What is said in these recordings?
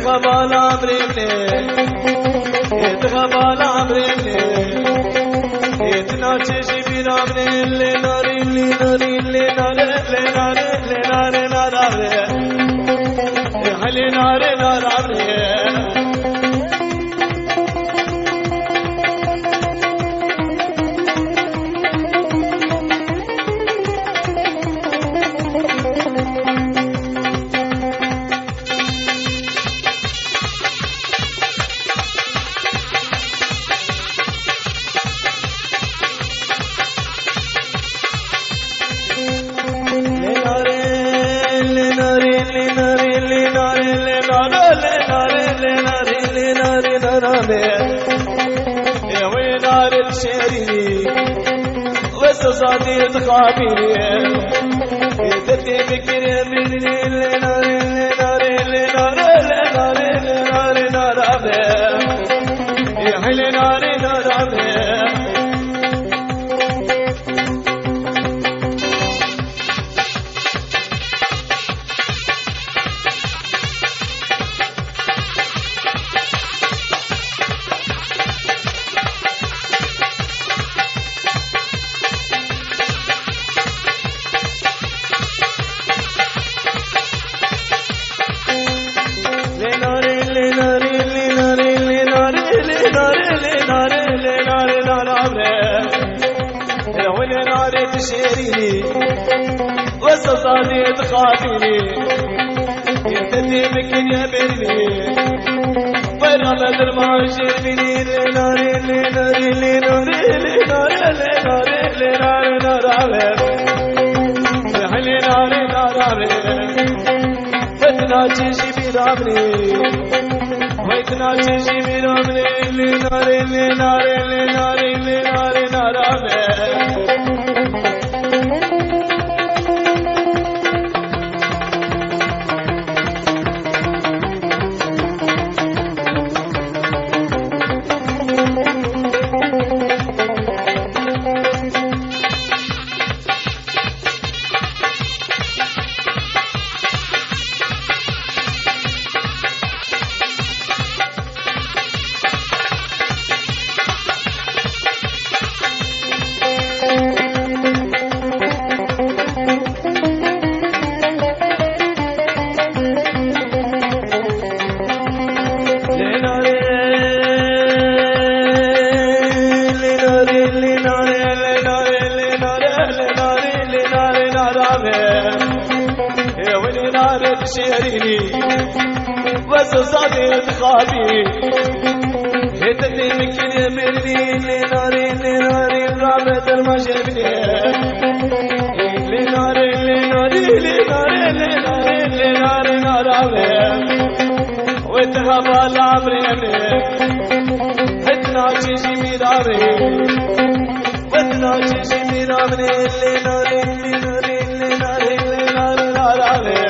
يتغبى العمري يتغبى العمري يتناجي جيبي العمري اللي ناري اللي ناري اللي ناري اللي ناري اللي ناري ناري يحلي ناري نار عمري يا وين نار الشيري وصصاتي تخابيري يدتي بكري مني لنار لنار لنار لنار لنار نار يا حل نار نار تشيريني وصصاني تخافيني يهتدي بكن يا بني برا بدر ما شربيني لناري لناري لناري لناري لناري لناري ناري يحلي ناري ناري فتناجي جيبي رامني ويتناجي جيبي رامني لناري لناري لناري لناري ناري شيريني وصصاتي تخافي هتدي ممكن يمرني لناري لناري رابط المشربني لناري لناري لناري لناري لناري ناري وتهبى العمري هتناجي جيبي رامي وتناجي جيبي رامي لناري لناري لناري لناري ناري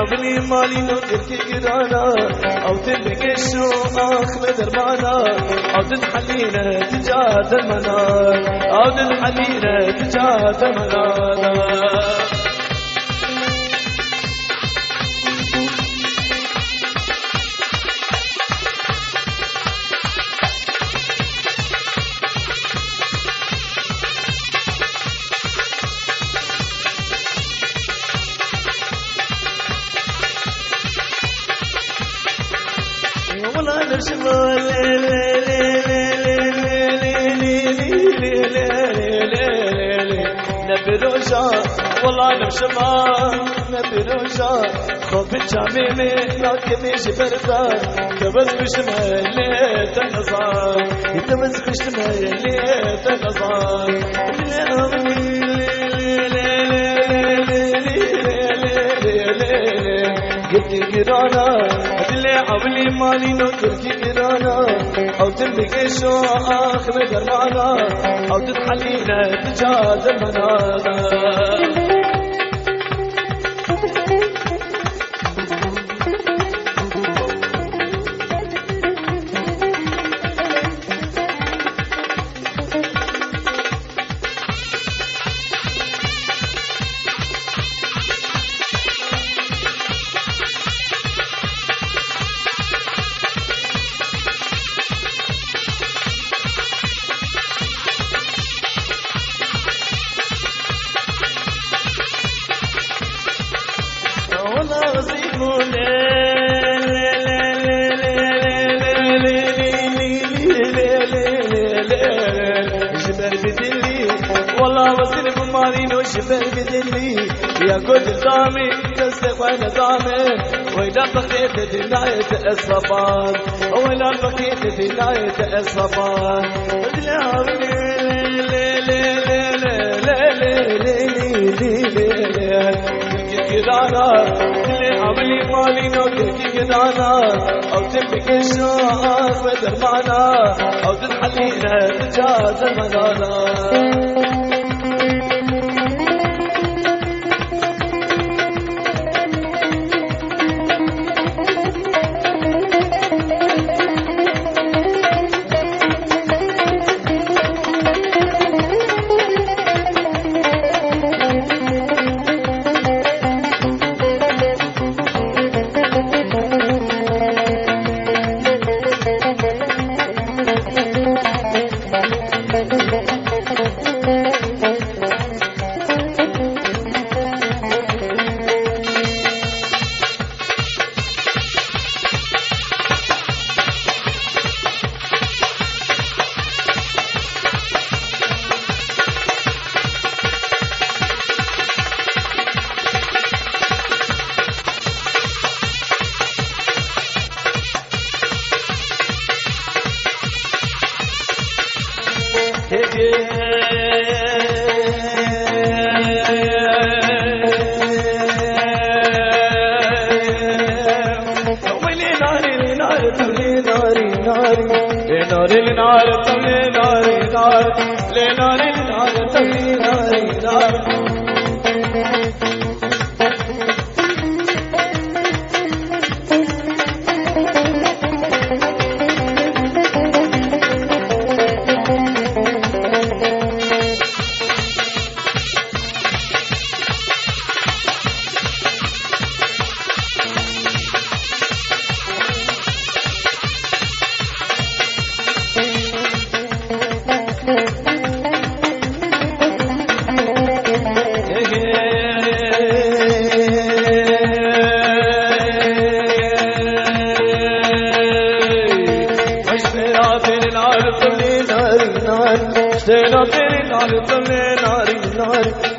عملي مالي نوتك قرانا او تلقى الشوق بدربانا او تنحلينا تجاه المنار او تنحلينا تجاه المنار نبروجا والله نمشما نبروجا خوف الجامي لكن جبرتا تبز بشما اللي تنظر تبز بشما اللي تنظر لا مالي نتركي كرانا أو تنبقي شو آخر درمانا أو تتحلينا تجاز المنانا والله وسلم مالين وشبه بدلي يا قد دامي تصدق وانا دامي وإذا بقيت دناية الصفان وإذا بقيت دناية الصفان كدانا اللي عملي مالي نوكي كدانا أو تبكي الشوق بدرمانا أو تتحلينا تجاز المنانا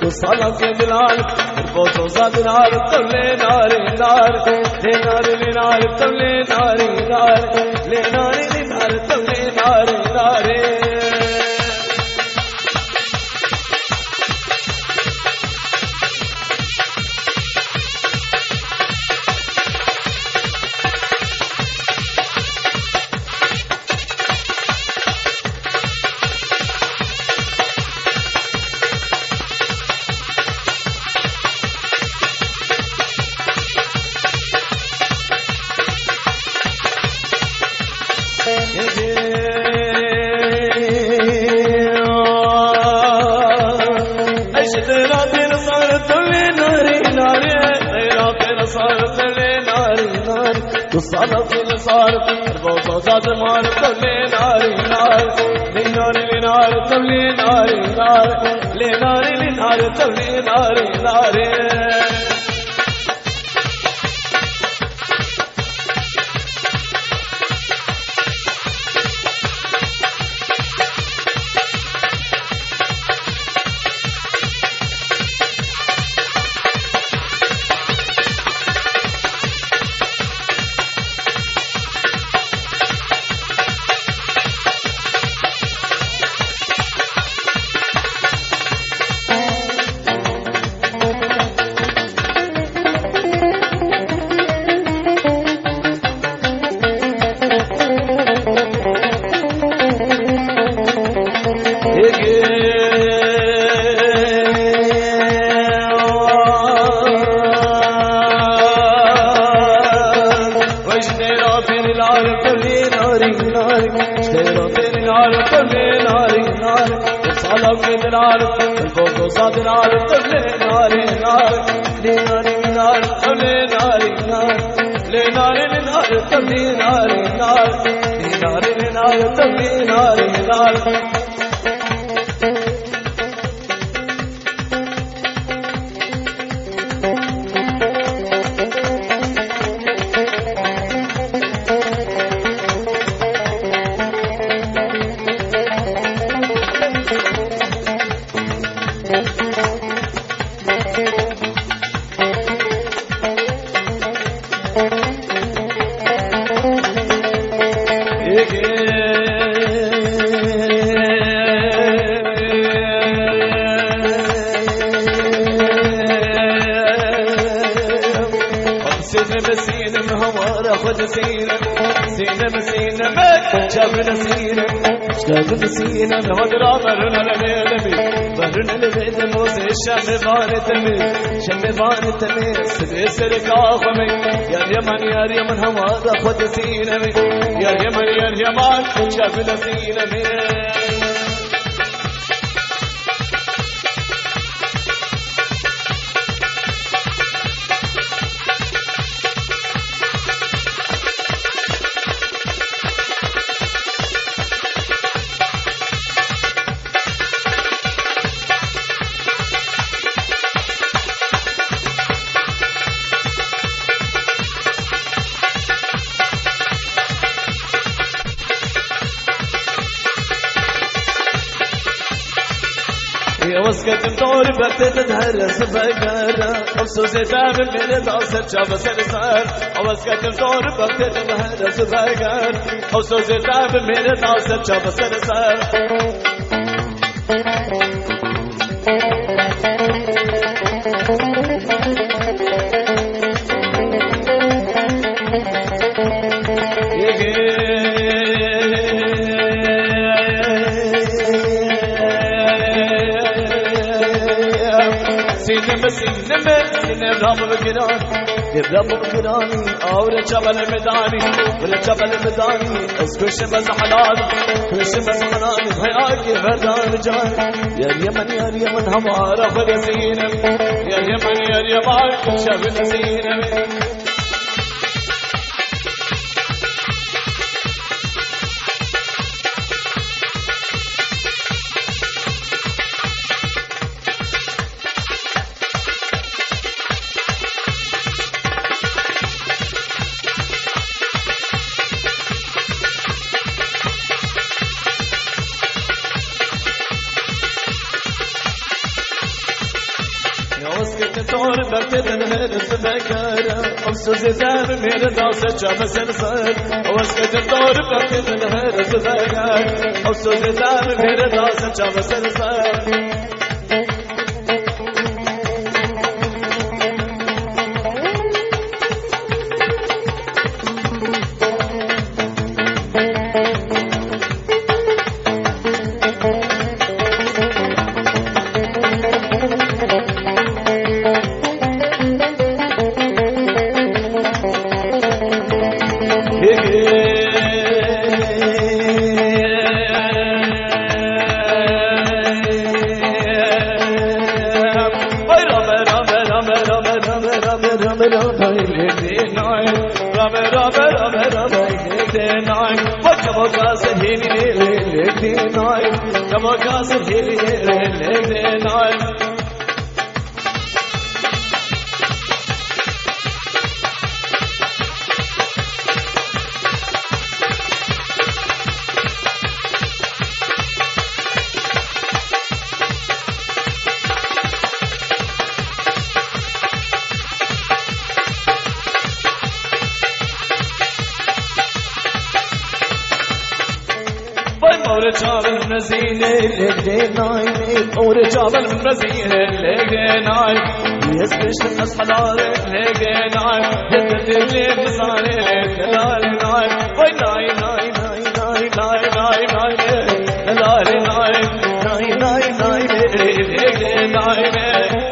وصلك بالعالم الفوت وصاد العالم طلي ناري نار لناري لنار طلي ناري نار لناري لنار طلي ناري ناري وصلت لصارت البوصات مار طلي ناري نار لناري لنار طلي ناري نار لناري لنار طلي ناري ناري ناري ناري اشتيرو تيري نار طلي ناري ناري صالو كيد نار الفوق صاد نار طلي ناري ناري لي ناري نار طلي ناري نار لي ناري نار طلي ناري نار لي ناري نار طلي ناري نار سينم سينم شافنا سينم شافنا سينم ودرا برنا لبيدمي برنا لبيدم وسي الشام بانتمي شام بانتمي سبي سركا خمي يا اليمن يا اليمن هوا خد سينمي يا اليمن يا اليمن شافنا سينمي وسكت الدور بكتت تهرس بقرة أفسوس تاب من الأصل شاب سرسار وسكت الدور بكتت تهرس بقرة أفسوس تاب من الأصل شاب سرسار سينم رام بگران رام بگرانی اور جبل مدانی اور جبل مدانی اس خوش بز حلال خوش بز حلال حیا کی وردان جان یا یمن ہمارا فرزینم یا یمن شبن سینم طور بكتت الهرس بكارة أفسوس زاب من الناس جاب سنسر واسكت طور بكتت الهرس بكارة أفسوس زاب من الناس جاب سنسر और चावल नजीले लेके नाई और चावल नजीले लेके नाई यस कृष्ण असलार लेके नाई दिल मसाले लेके नाई ओए नाई नाई नाई नाई नाई नाई नाई नाई नाई नाई नाई नाई लेके नाई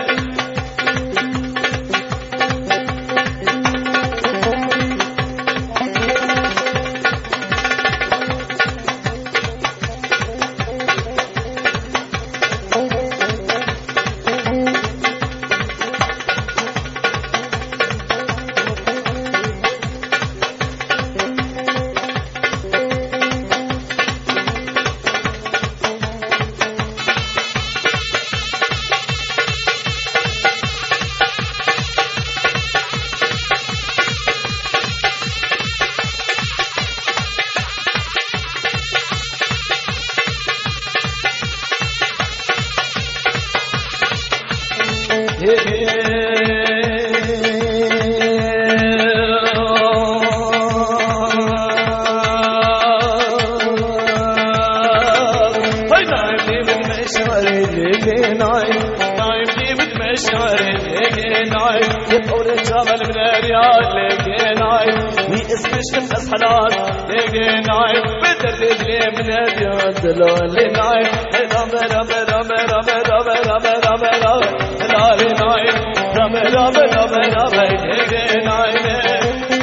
ليلي نايم نايم دي بتمشعر ليلي نايم يطول الجبل من الرياض ليلي نايم ويسمش من أصحلات ليلي نايم بتردد لي من الرياض ليلي نايم رم رم رم رم رم رم رم رم ليلي نايم رم رم رم رم ليلي نايم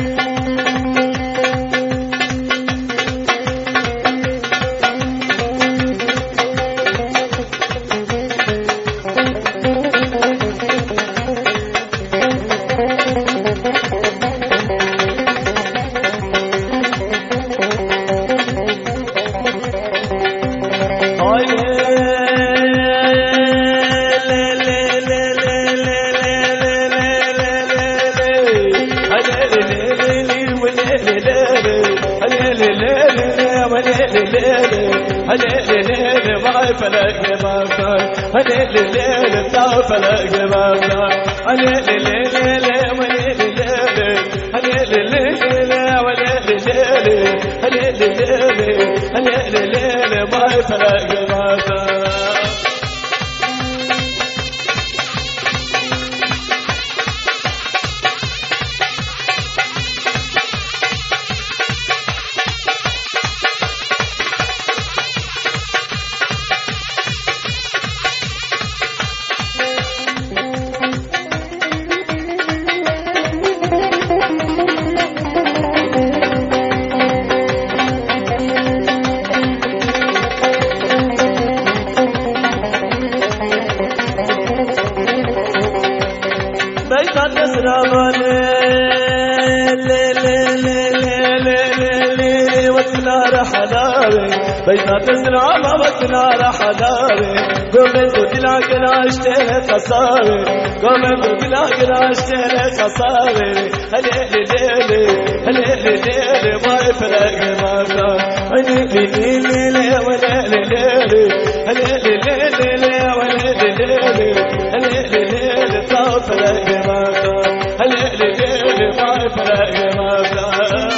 فلك ما كان هلي ليلي بتاع فلك ما كان هلي ليلي ولي ليلي هلي ليلي ولي ليلي هلي ليلي ما فلك ما كان بينا تزرع مامتنا رحلاري قومت وتلاقي ناشتري خساري قومت وتلاقي ناشتري خساري هليلي ليلي هليلي ليلي ما يفرق ما كان هليلي ليلي وليلي ليلي هليلي ليلي وليلي ليلي هليلي ليلي ما يفرق ما كان هليلي ليلي ما يفرق ما كان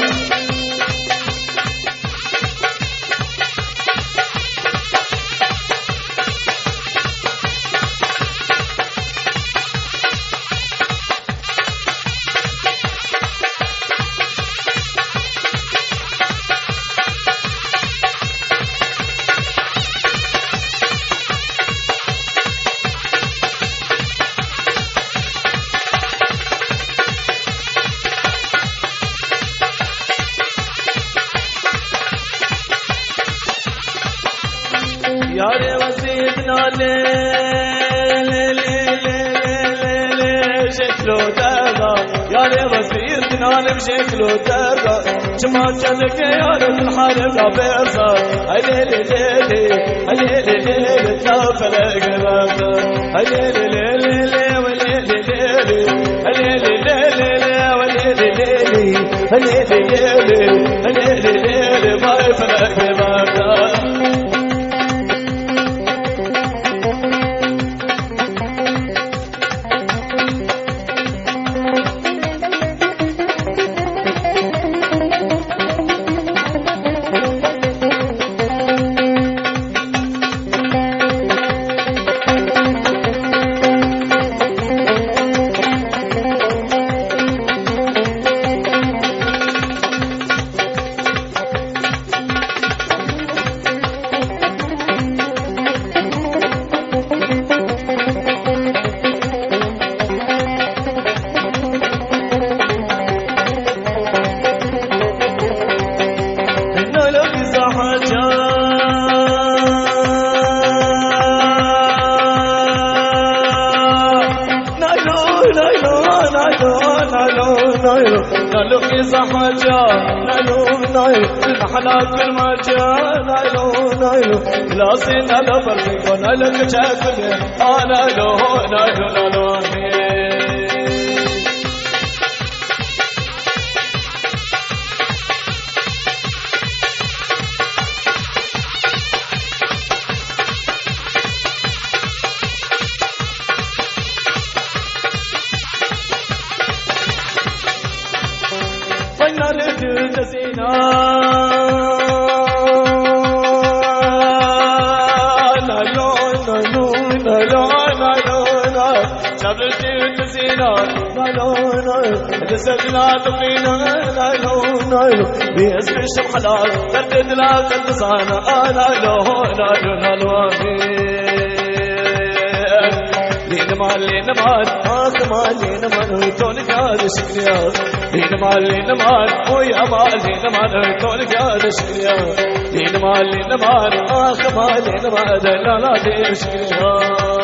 ياري وزيدنا شكله درة ياري وزيدنا بشكله درة شما جنك ياري من الحرب لا بيرصر هليلي ليلي هليلي ليلي تفرق رمضة هليلي ليلي وليلي ليلي هليلي ليلي وليلي ليلي هليلي ليلي هليلي ليلي ما يفرق رمضة نالو في زحمجا نالو المحلات بالمجا نالو لاسي نالو برفيكو نالو كشاكل نالو قبلتي وتنسينا نايلو نايلو تسجنا تبينا نايلو نايلو باسم الشم حلال تردد لا تنسانا نايلو نايلو نايلو لين مال آخ مال لين مال ويتون قاد شكريا لين مال ويا مال لين مال ويتون قاد شكريا لين مال آخ مال لين مال لا لا دي شكريا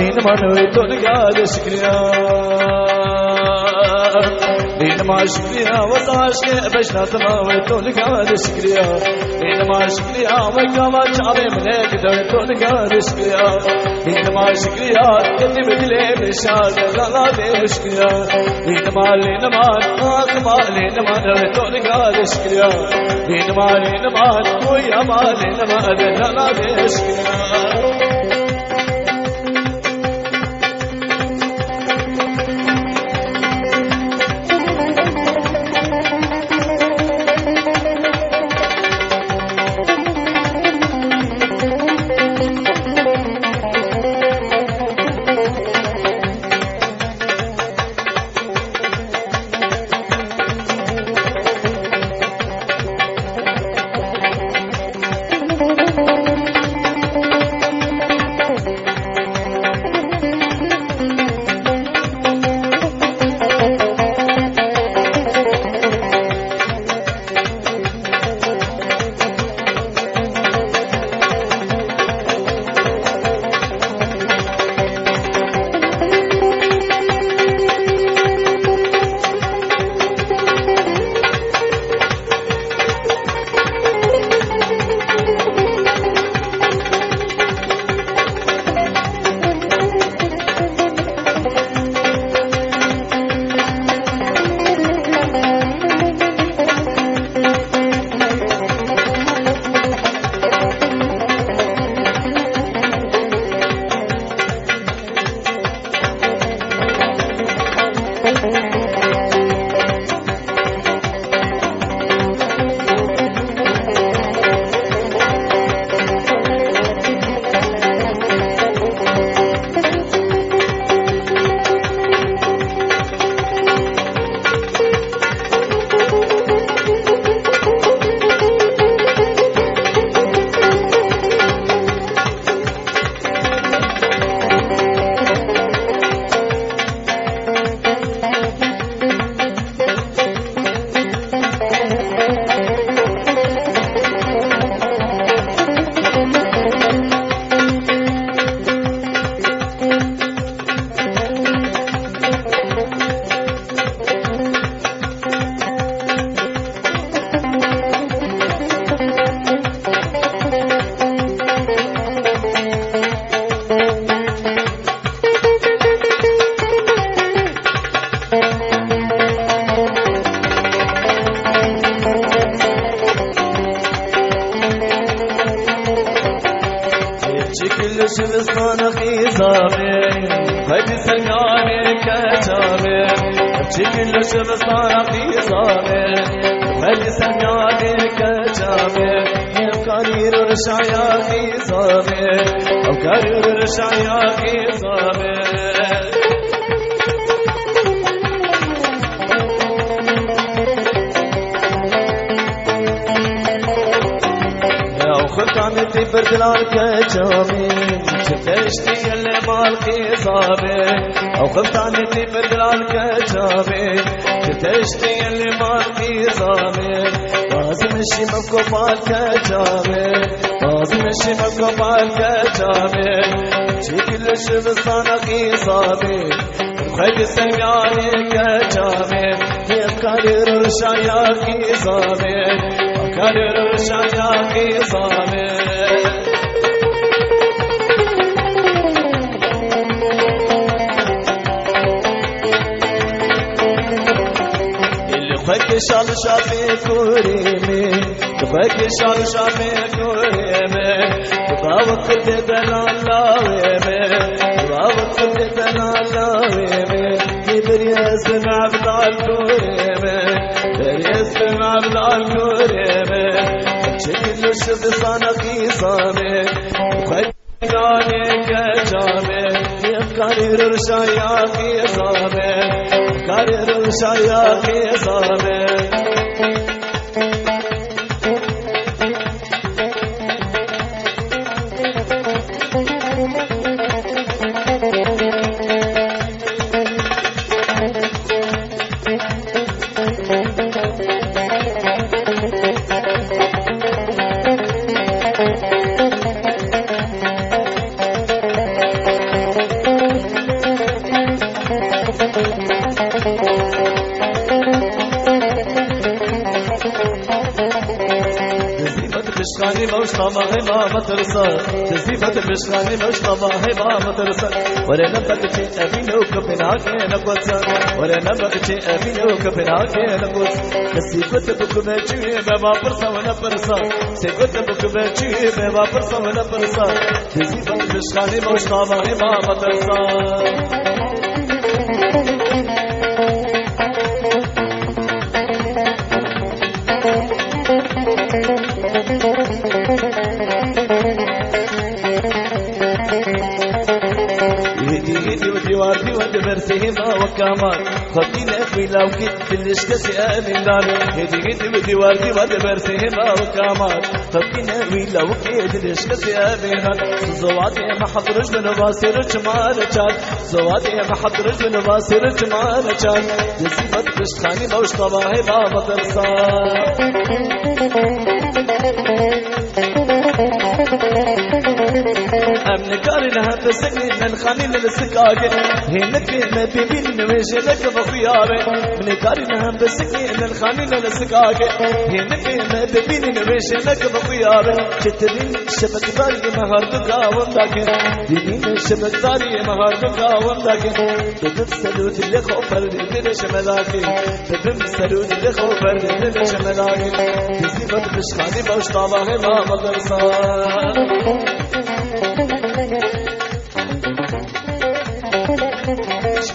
لين ما نويتون قاد شكريا لين ما شكريا وصاشك بشنا تماويتون قاد شكريا لين ما شكريا وكما شعبي منك دويتون قاد شكريا لين ما شكريا كني بدلي بشاد لا لا دي شكريا لين ما آخما لين ما نويتون قاد شكريا لين ما ويا ما لين ما لا لا دي شكريا شبستان خيزامي هدي سناني كجامي شكل شبستان خيزامي هدي سناني كجامي كارير رشايا خيزامي أو كارير رشايا خيزامي خلطانتي بردلال كجامي شفتشتي اللي مالكي صابي أو خلطانتي بردلال كجامي شفتشتي اللي مالكي صابي لازم الشمك وبالك جامل لازم الشمك وبالك جامل شكل الشبصانة في صابي خيب سمعني كجامل يكرر شياكي صابي يكرر شياكي صابي خيك شال شافي كوريمي خيك شال شافي كوريمي تباوك بدنا لاويمي تباوك بدنا لاويمي برياس عبد الكوريمي برياس عبد الكوريمي شكل الشبصانة في صامي خيك جاني كجامي يفكر رشايا في صامي يفكر رشايا في صامي مشخاني موش طماهي ما مترسا تزيفة مشخاني موش طماهي ما مترسا ولا نبغي أبينو كبناكي نقصا ولا نبغي أبينو كبناكي نقص تزيفة بكمتشي بما برسا ولا برسا تزيفة بكمتشي بما برسا ولا برسا تزيفة مشخاني موش طماهي ما مترسا وديوارتي ودبرسهم وكمان خطينا في لوكي كلش كسي من دار هدي وديوارتي ودبرسهم وكمان خطينا في لوكي كلش كسي من دار زواتي ما حضرش من باسر جمال جان زواتي ما حضرش من باسر جمال جان نسيبت بشخاني موش طباهي بابا ترسان أمن كارنها بسكني من خانين السكاكي هنك ما بيبين وجهك بخياري من كارنها بسكني من خانين السكاكي هنك ما بيبين وجهك بخياري شتبين شبك داري مهاردك وندك دين شبك داري مهاردك وندك تدم سلوت اللي خوفر ليش ملاكي تدم سلوت اللي خوفر ليش ملاكي تزيفت بشخاني باش طابعي ما مدرسان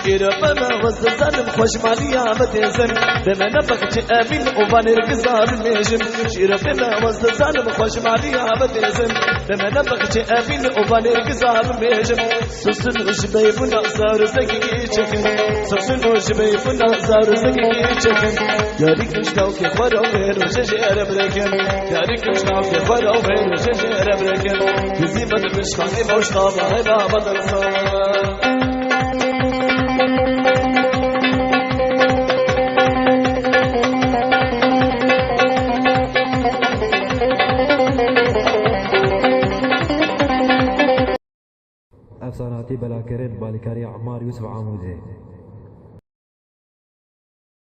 شكيرا بما وززان خوش مالي عمد زن بما نبغت أمين وبان القزار النجم شكيرا بما وززان خوش مالي عمد زن بما نبغت أمين وبان القزار النجم سوسن وجبيبنا زار زكي شكن سوسن وجبيبنا زار زكي شكن ياريك مشتاوك خورا وغير وججير بركن ياريك مشتاوك خورا وغير وججير بركن تزيبت بشخاني موش طابعي بابا درسان افساناتی بلاکرین بالکاری عمار یوسف عاموزی